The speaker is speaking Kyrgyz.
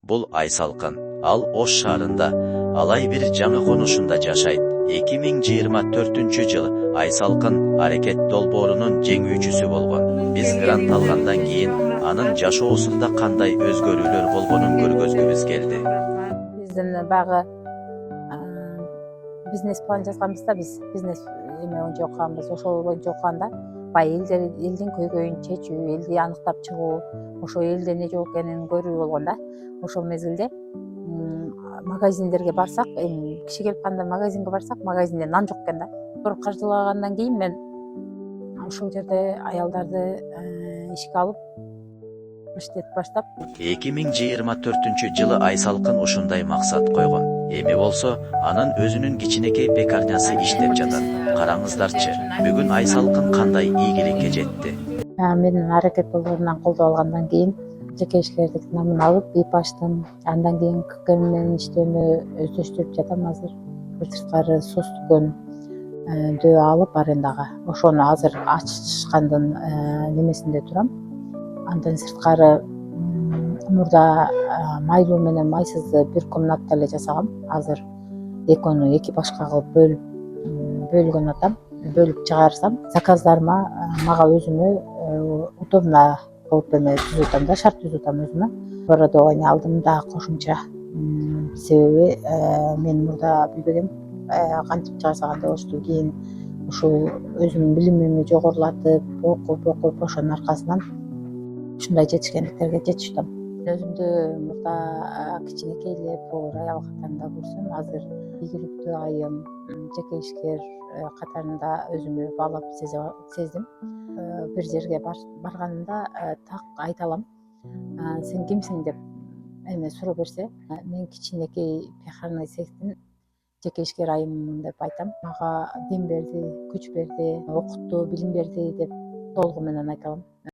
Бул Айсалкын. Ал Ош шаарында, алай бир жаңы конушунда жашайт. 2024-жылы Айсалкын аракет долбоорунун жеңүүчүсү болгон. Биз грант алгандан кийин анын жашоосунда кандай өзгөрүүлөр болгонун көргөзгүбүз келди. Биздин багы бизнес план жазганбызда, биз бизнес эме боюнча окуганбыз. Ошол боюнча окуганда баягы элдин көйгөйүн чечүү, элди аныктап чыгуу, ошо элде эмне жок экенин көрүү болгон да. Ошол мезгилде магазиндерге барсак, киши келип калганда магазинге барсак, магазинде нан жок экен да. Бир каржылагандан кийин мен ошол жерде аялдарды ишке алып иштетип баштап 2024-жылы Айсалкын ушундай максат койгон. Эми болсо, анын өзүнүн кичинекей пекарнясы иштеп жатат. Караңыздарчы, бүгүн Айсалкын кандай ийгиликке жетти. Менин аракет долбоорунан колдоп алгандан кийин жеке ишкерлик намын алып ип ачтым. Андан кийин ККМ менен иштөөнү өздөштүрүп жатам азыр. Бир сырткары сос дүкөндү алып арендага. Ошону азыр ачышкандын немесинде турам. Андан сырткары мурда майлуу менен майсызды бир комнатта эле жасагам. Азыр экөөнү эки башка кылып бөлгөн атам. Бөлүп чыгарсам, заказдарыма мага өзүмө удобно кылып эме түзүп атам да, шарт түзүп атам өзүмө. Оборудование алдым да кошумча. Себеби мен мурда билбегем кантип жасаган болчу. Кийин ушул өзүмдүн билимимди жогорулатып, окуп ошонун аркасынан ушундай жетишкендиктерге жетип атам. Өзүмдү мурда кичинекей эле повар аял катарында көрсөм, азыр ийгиликтүү айым, жеке ишкер катарында өзүмү баалап сездим. Бир жерге барганымда так айта алам. Сен кимсиң деп эме суроо берсе, мен кичинекей пекарный цехтин жеке ишкер айыммын деп айтам. Мага дем берди, күч берди, окутту, билим берди деп толугу менен айта алам.